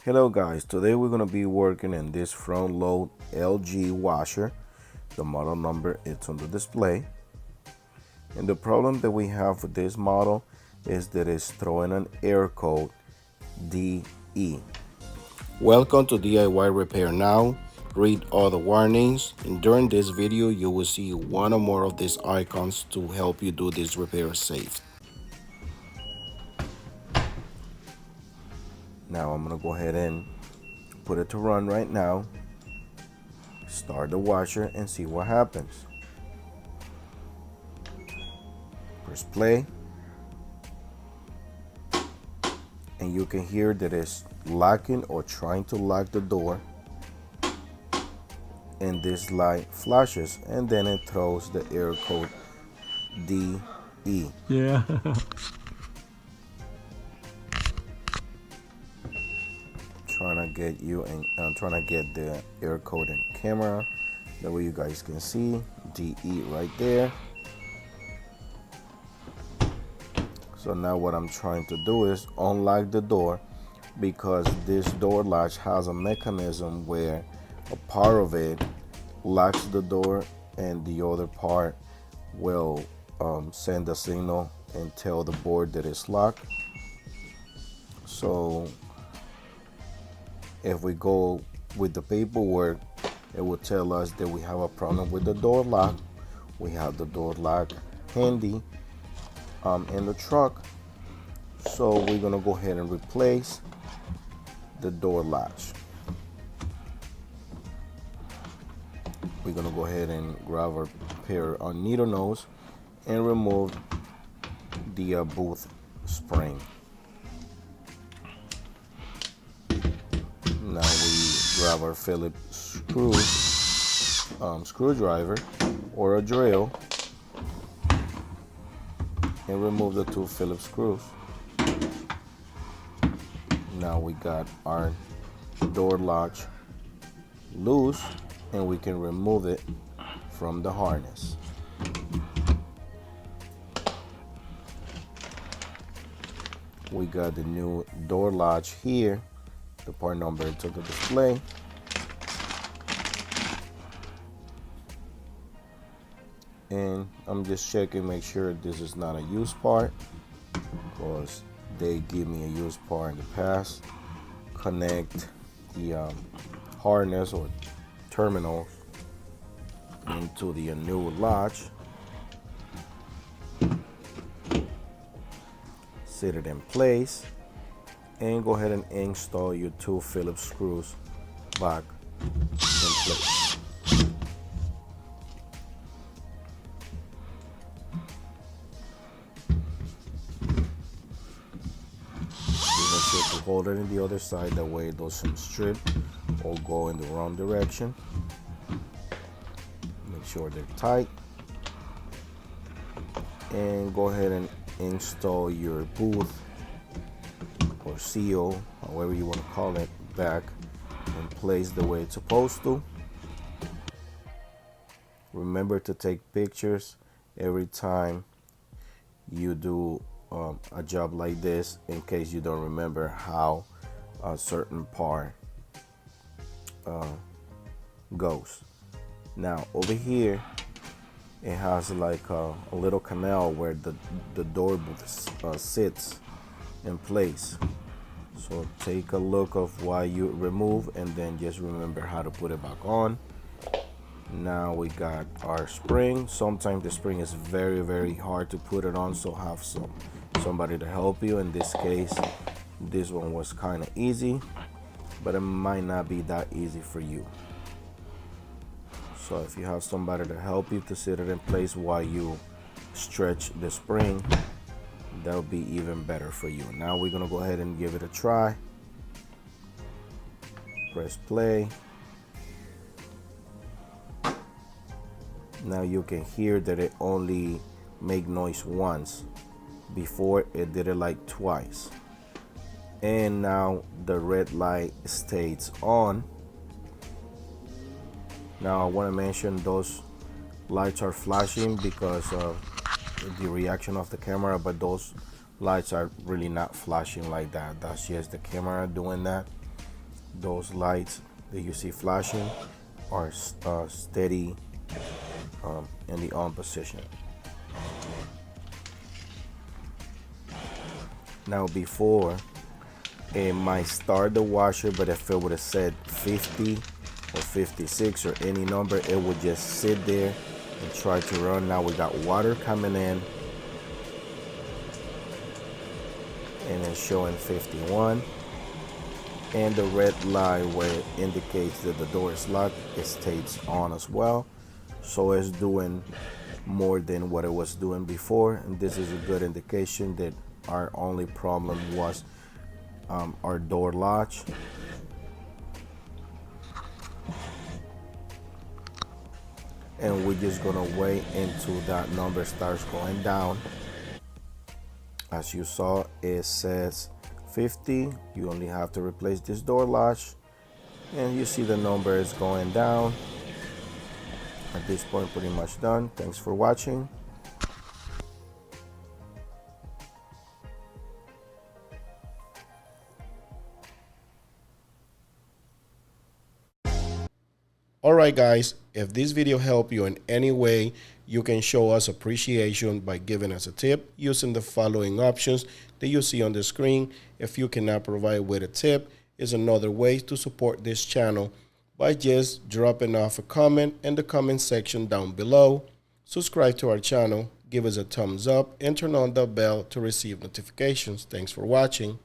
Hello guys, today we're going to be working in this front load LG washer. The model number is on the display. And the problem that we have with this model is that it's throwing an error code DE. Welcome to DIY Repair Now. Read all the warnings, and during this video you will see one or more of these icons to help you do this repair safe. Now I'm gonna go ahead and put it to run right now. Start the washer and see what happens. Press play. And you can hear that it's locking or trying to lock the door. And this light flashes and then it throws the error code DE. Yeah. Trying to get you and trying to get the error code in camera, that way you guys can see DE right there. So now what I'm trying to do is unlock the door, because this door latch has a mechanism where a part of it locks the door and the other part will send a signal and tell the board that it's locked. So if we go with the paperwork, it will tell us that we have a problem with the door lock. We have the door lock handy in the truck, so we're gonna go ahead and replace the door latch. We're gonna go ahead and grab our pair of needle nose and remove the boot spring. Now we grab our Phillips screwdriver or a drill and remove the two Phillips screws. Now we got our door latch loose and we can remove it from the harness. We got the new door latch here, the part number to the display. And I'm just checking, make sure this is not a used part, because they give me a used part in the past. Connect the harness or terminal into the new latch. Set it in place and go ahead and install your two Phillips screws back in place. Make sure to hold it in the other side, that way it doesn't strip or go in the wrong direction. Make sure they're tight. And go ahead and install your booth or seal, however you want to call it, back in place the way it's supposed to. Remember to take pictures every time you do a job like this, in case you don't remember how a certain part goes. Now over here it has like a little canal where the door booth sits in place. So take a look of what you remove and then just remember how to put it back on. Now we got our spring. Sometimes the spring is very hard to put it on, so have somebody to help you. In this case, this one was kind of easy, but it might not be that easy for you. So if you have somebody to help you to set it in place while you stretch the spring, that'll be even better for you. Now we're gonna go ahead and give it a try. Press play. Now you can hear that it only make noise once. Before it did it like twice. And now the red light stays on. Now I want to mention those lights are flashing because of the reaction of the camera, but those lights are really not flashing like that. That's just the camera doing that. those lights that you see flashing are steady in the on position. Now before, it might start the washer, but if it would have said 50 or 56 or any number, it would just sit there and try to run. Now we got water coming in and it's showing 51. And the red light where it indicates that the door is locked, it stays on as well. So it's doing more than what it was doing before. And this is a good indication that our only problem was our door latch. And we're just gonna wait until that number starts going down. As you saw, it says 50. You only have to replace this door latch, and you see the number is going down. At this point, pretty much done. Thanks for watching. Alright guys, if this video helped you in any way, you can show us appreciation by giving us a tip using the following options that you see on the screen. If you cannot provide with a tip, is another way to support this channel by just dropping off a comment in the comment section down below. Subscribe to our channel, give us a thumbs up, and turn on the bell to receive notifications. Thanks for watching.